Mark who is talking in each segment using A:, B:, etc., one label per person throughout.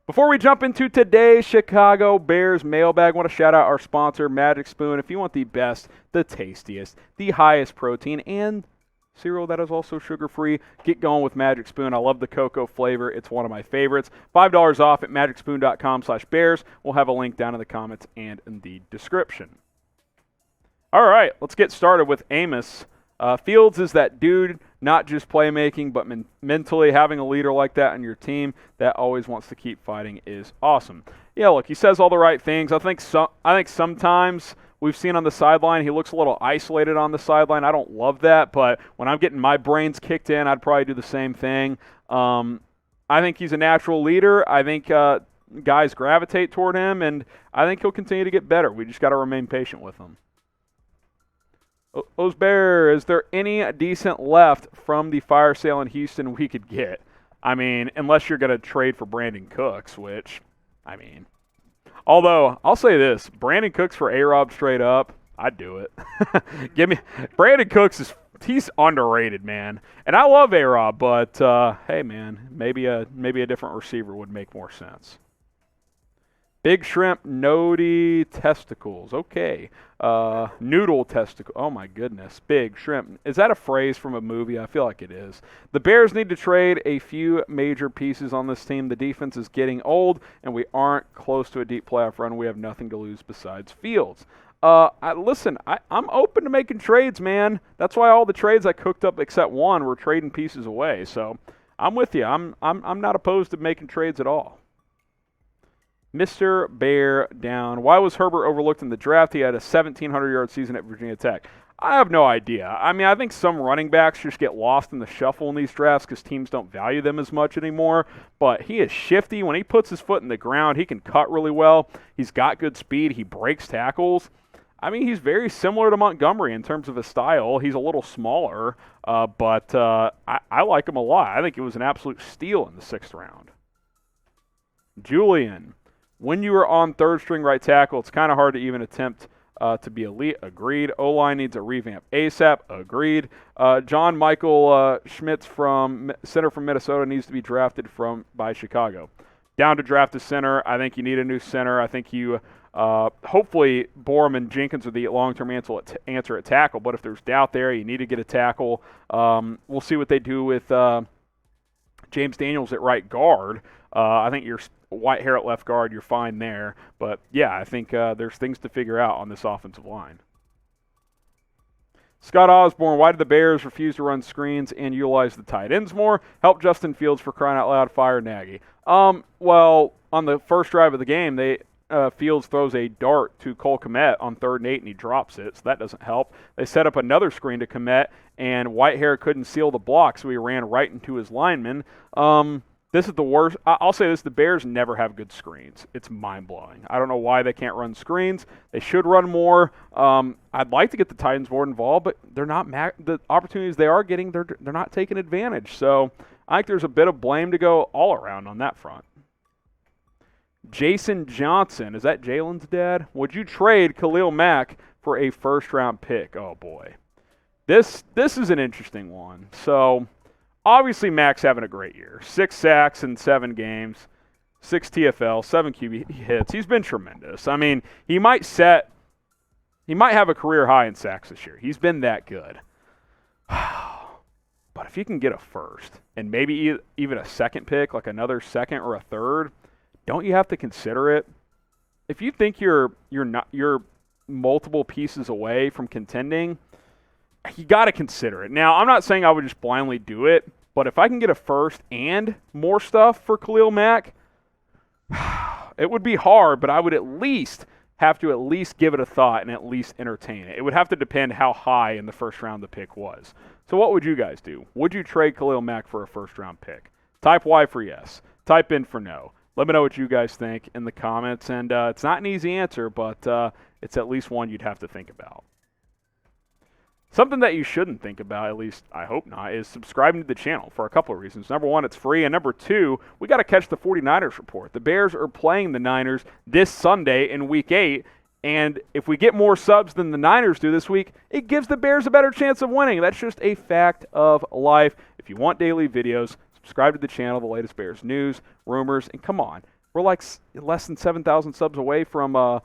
A: Before we jump into today's Chicago Bears mailbag, I want to shout out our sponsor, Magic Spoon. If you want the best, the tastiest, the highest protein, and cereal that is also sugar-free, get going with Magic Spoon. I love the cocoa flavor. It's one of my favorites. $5 off at magicspoon.com/bears. We'll have a link down in the comments and in the description. All right, let's get started with Amos. Fields is that dude, not just playmaking, but mentally having a leader like that on your team that always wants to keep fighting is awesome. Yeah, look, he says all the right things. I think sometimes we've seen on the sideline he looks a little isolated on the sideline. I don't love that, but when I'm getting my brains kicked in, I'd probably do the same thing. I think he's a natural leader. I think guys gravitate toward him, and I think he'll continue to get better. We just got to remain patient with him. Osbear, is there any decent left from the fire sale in Houston we could get? I mean, unless you're going to trade for Brandon Cooks, which, I mean. Although, I'll say this, Brandon Cooks for A-Rob straight up, I'd do it. Give me Brandon Cooks, he's underrated, man. And I love A-Rob, but, hey, man, maybe a different receiver would make more sense. Big shrimp, nody testicles. Okay. Noodle testicle. Oh, my goodness. Big shrimp. Is that a phrase from a movie? I feel like it is. The Bears need to trade a few major pieces on this team. The defense is getting old, and we aren't close to a deep playoff run. We have nothing to lose besides Fields. Listen, I'm open to making trades, man. That's why all the trades I cooked up except one were trading pieces away. So I'm with you. I'm not opposed to making trades at all. Mr. Bear Down. Why was Herbert overlooked in the draft? He had a 1,700-yard season at Virginia Tech. I have no idea. I mean, I think some running backs just get lost in the shuffle in these drafts because teams don't value them as much anymore. But he is shifty. When he puts his foot in the ground, he can cut really well. He's got good speed. He breaks tackles. I mean, he's very similar to Montgomery in terms of his style. He's a little smaller, but I like him a lot. I think it was an absolute steal in the 6th round. Julian. When you are on third-string right tackle, it's kind of hard to even attempt to be elite. Agreed. O-line needs a revamp ASAP. Agreed. John Michael Schmitz from center from Minnesota needs to be drafted by Chicago. Down to draft a center. I think you need a new center. I think you hopefully Borum and Jenkins are the long-term answer at tackle. But if there's doubt there, you need to get a tackle. We'll see what they do with James Daniels at right guard. I think you're Whitehair at left guard, you're fine there. But, yeah, I think there's things to figure out on this offensive line. Scott Osborne, why did the Bears refuse to run screens and utilize the tight ends more? Help Justin Fields for crying out loud, fire Nagy. Well, on the first drive of the game, Fields throws a dart to Cole Kmet on 3rd and 8, and he drops it, so that doesn't help. They set up another screen to Kmet, and Whitehair couldn't seal the block, so he ran right into his lineman. This is the worst. I'll say this, the Bears never have good screens. It's mind-blowing. I don't know why they can't run screens. They should run more. I'd like to get the Titans more involved, but they're not the opportunities they are getting, they're not taking advantage. So I think there's a bit of blame to go all around on that front. Jason Johnson, is that Jalen's dad? Would you trade Khalil Mack for a first-round pick? Oh, boy. This is an interesting one. So obviously, Mack's having a great year. 6 sacks in 7 games, 6 TFL, 7 QB hits. He's been tremendous. I mean, he might have a career high in sacks this year. He's been that good. But if you can get a first and maybe even a second pick, like another second or a third, don't you have to consider it? If you think you're multiple pieces away from contending, you got to consider it. Now, I'm not saying I would just blindly do it, but if I can get a first and more stuff for Khalil Mack, it would be hard, but I would at least have to give it a thought and at least entertain it. It would have to depend how high in the first round the pick was. So what would you guys do? Would you trade Khalil Mack for a first-round pick? Type Y for yes. Type in for no. Let me know what you guys think in the comments. And it's not an easy answer, but it's at least one you'd have to think about. Something that you shouldn't think about, at least I hope not, is subscribing to the channel for a couple of reasons. Number one, it's free. And number two, we got to catch the 49ers report. The Bears are playing the Niners this Sunday in Week 8. And if we get more subs than the Niners do this week, it gives the Bears a better chance of winning. That's just a fact of life. If you want daily videos, subscribe to the channel, the latest Bears news, rumors, and come on. We're like less than 7,000 subs away from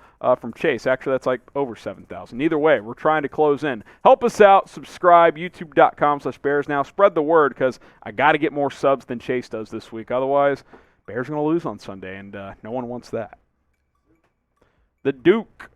A: Chase. Actually, that's like over 7,000. Either way, we're trying to close in. Help us out. Subscribe. YouTube.com/Bears now. Spread the word because I got to get more subs than Chase does this week. Otherwise, Bears are going to lose on Sunday, and no one wants that. The Duke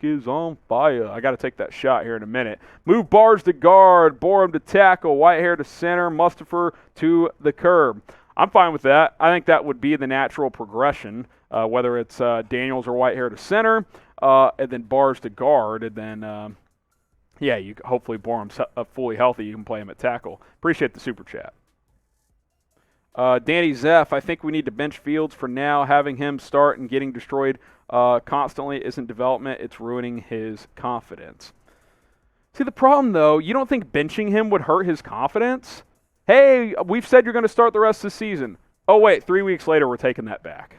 A: is on fire. I got to take that shot here in a minute. Move Bars to guard, Borum to tackle, Whitehair to center, Mustapher to the curb. I'm fine with that. I think that would be the natural progression, whether it's Daniels or Whitehair to center, and then Bars to guard, and then, you hopefully Borum's fully healthy. You can play him at tackle. Appreciate the super chat. Danny Zeff, I think we need to bench Fields for now. Having him start and getting destroyed constantly isn't development. It's ruining his confidence. See, the problem, though, you don't think benching him would hurt his confidence? Hey, we've said you're going to start the rest of the season. Oh, wait, 3 weeks later, we're taking that back.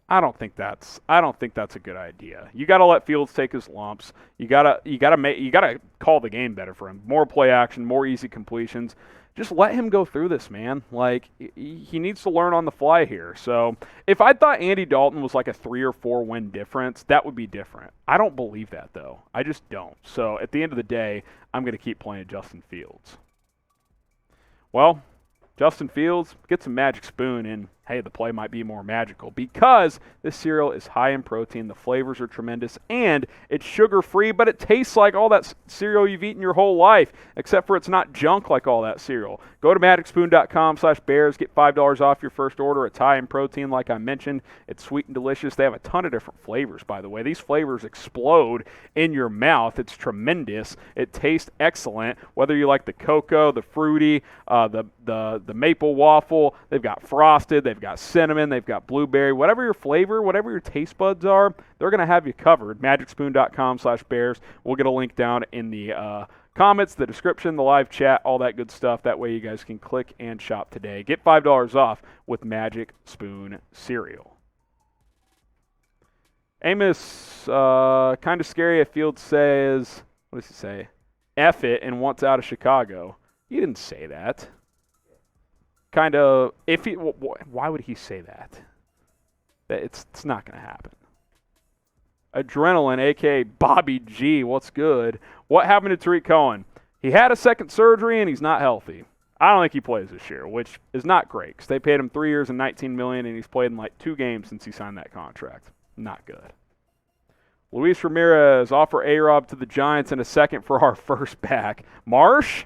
A: I don't think that's a good idea. You got to let Fields take his lumps. You got to call the game better for him. More play action, more easy completions. Just let him go through this, man. Like, he needs to learn on the fly here. So, if I thought Andy Dalton was like a 3 or 4 win difference, that would be different. I don't believe that, though. I just don't. So, at the end of the day, I'm going to keep playing Justin Fields. Well, Justin Fields, get some Magic Spoon, and hey, the play might be more magical because this cereal is high in protein, the flavors are tremendous, and it's sugar-free, but it tastes like all that cereal you've eaten your whole life, except for it's not junk like all that cereal. Go to magicspoon.com/Bears, get $5 off your first order. It's high in protein, like I mentioned. It's sweet and delicious. They have a ton of different flavors, by the way. These flavors explode in your mouth. It's tremendous. It tastes excellent, whether you like the cocoa, the fruity, the maple waffle. They've got frosted. They've got cinnamon, they've got blueberry, whatever your flavor, whatever your taste buds are, they're going to have you covered. Magicspoon.com/Bears. We'll get a link down in the comments, the description, the live chat, all that good stuff. That way you guys can click and shop today. Get $5 off with Magic Spoon cereal. Amos, kind of scary if Fields says, what does he say? F it and wants out of Chicago. You didn't say that. Kind of, why would he say that? It's not going to happen. Adrenaline, a.k.a. Bobby G, what's good? What happened to Tarik Cohen? He had a second surgery, and he's not healthy. I don't think he plays this year, which is not great, because they paid him 3 years and $19 million, and he's played in like 2 games since he signed that contract. Not good. Luis Ramirez, offer A-Rob to the Giants and a second for our first back. Marsh?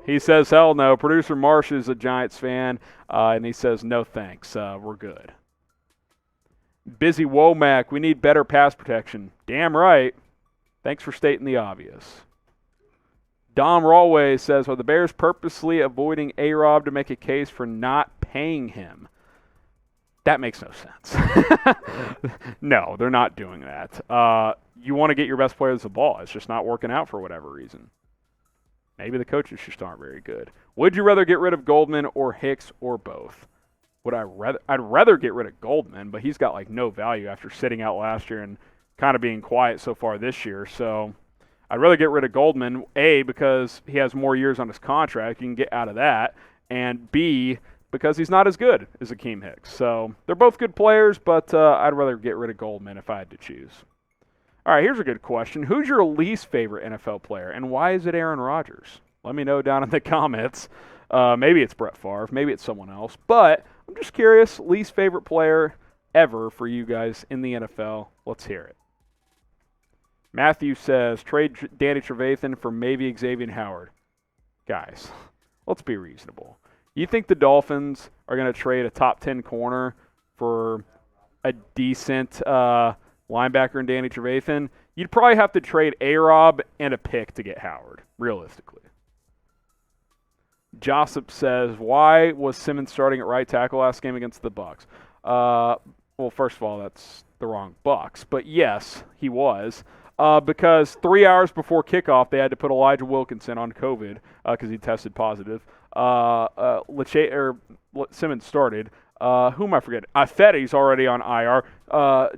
A: He says, hell no. Producer Marsh is a Giants fan, and he says, no thanks. We're good. Busy Womack, we need better pass protection. Damn right. Thanks for stating the obvious. Dom Rawway says, are the Bears purposely avoiding A-Rob to make a case for not paying him? That makes no sense. No, they're not doing that. You want to get your best players the ball. It's just not working out for whatever reason. Maybe the coaches just aren't very good. Would you rather get rid of Goldman or Hicks or both? I'd rather get rid of Goldman, but he's got like no value after sitting out last year and kind of being quiet so far this year. So I'd rather get rid of Goldman, A, because he has more years on his contract. You can get out of that. And B, because he's not as good as Akiem Hicks. So they're both good players, but I'd rather get rid of Goldman if I had to choose. All right, here's a good question. Who's your least favorite NFL player, and why is it Aaron Rodgers? Let me know down in the comments. Maybe it's Brett Favre. Maybe it's someone else. But I'm just curious, least favorite player ever for you guys in the NFL. Let's hear it. Matthew says, trade Danny Trevathan for maybe Xavier Howard. Guys, let's be reasonable. You think the Dolphins are going to trade a top 10 corner for a decent linebacker in Danny Trevathan? You'd probably have to trade A-Rob and a pick to get Howard, realistically. Josip says, why was Simmons starting at right tackle last game against the Bucs? Well, first of all, that's the wrong Bucs. But yes, he was. Because 3 hours before kickoff, they had to put Elijah Wilkinson on COVID because he tested positive. Simmons started. Who am I forgetting? Fetty's already on IR.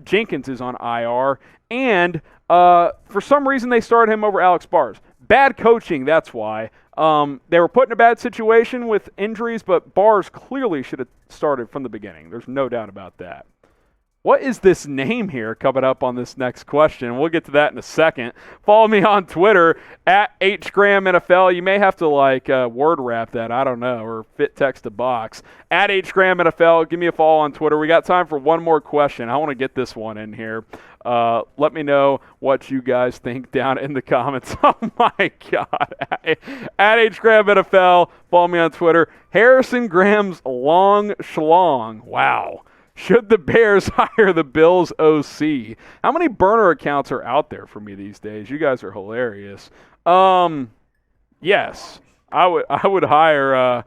A: Jenkins is on IR. And for some reason, they started him over Alex Bars. Bad coaching, that's why. They were put in a bad situation with injuries, but Bars clearly should have started from the beginning. There's no doubt about that. What is this name here coming up on this next question? We'll get to that in a second. Follow me on Twitter, at HGramNFL. You may have to, word wrap that, I don't know, or fit text a box. At HGramNFL, give me a follow on Twitter. We got time for one more question. I want to get this one in here. Let me know what you guys think down in the comments. Oh, my God. At HGramNFL, follow me on Twitter. Harrison Graham's long schlong. Wow. Should the Bears hire the Bills OC? How many burner accounts are out there for me these days? You guys are hilarious. Yes, I would hire.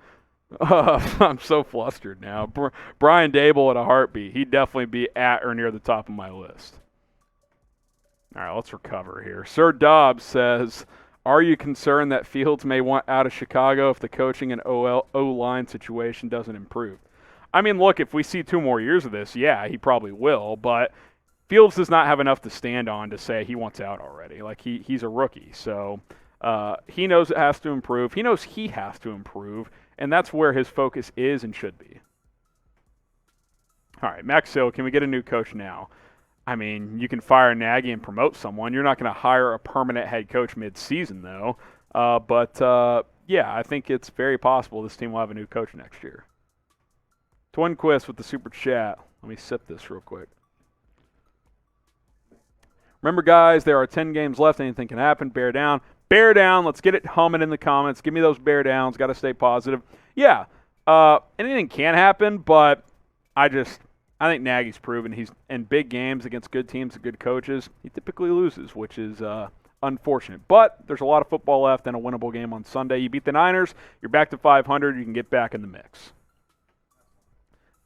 A: I'm so flustered now. Brian Daboll at a heartbeat. He'd definitely be at or near the top of my list. All right, let's recover here. Sir Dobbs says, "Are you concerned that Fields may want out of Chicago if the coaching and O-line situation doesn't improve?" I mean, look, if we see 2 more years of this, yeah, he probably will, but Fields does not have enough to stand on to say he wants out already. He's a rookie, so he knows it has to improve. He knows he has to improve, and that's where his focus is and should be. All right, Max Hill, can we get a new coach now? I mean, you can fire Nagy and promote someone. You're not going to hire a permanent head coach mid-season, though. Yeah, I think it's very possible this team will have a new coach next year. Twinquist with the super chat. Let me sip this real quick. Remember, guys, there are 10 games left. Anything can happen. Bear down. Bear down. Let's get it humming in the comments. Give me those bear downs. Got to stay positive. Yeah, anything can happen, but I think Nagy's proven he's in big games against good teams and good coaches. He typically loses, which is unfortunate. But there's a lot of football left and a winnable game on Sunday. You beat the Niners. You're back to 500. You can get back in the mix.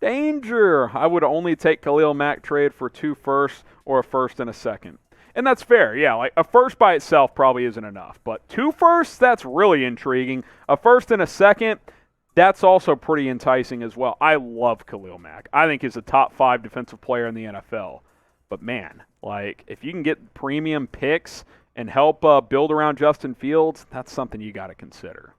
A: Danger. I would only take Khalil Mack trade for 2 firsts or a first and a second. And that's fair. Yeah, a first by itself probably isn't enough. But 2 firsts, that's really intriguing. A first and a second, that's also pretty enticing as well. I love Khalil Mack. I think he's a top 5 defensive player in the NFL. But, man, if you can get premium picks and help build around Justin Fields, that's something you got to consider.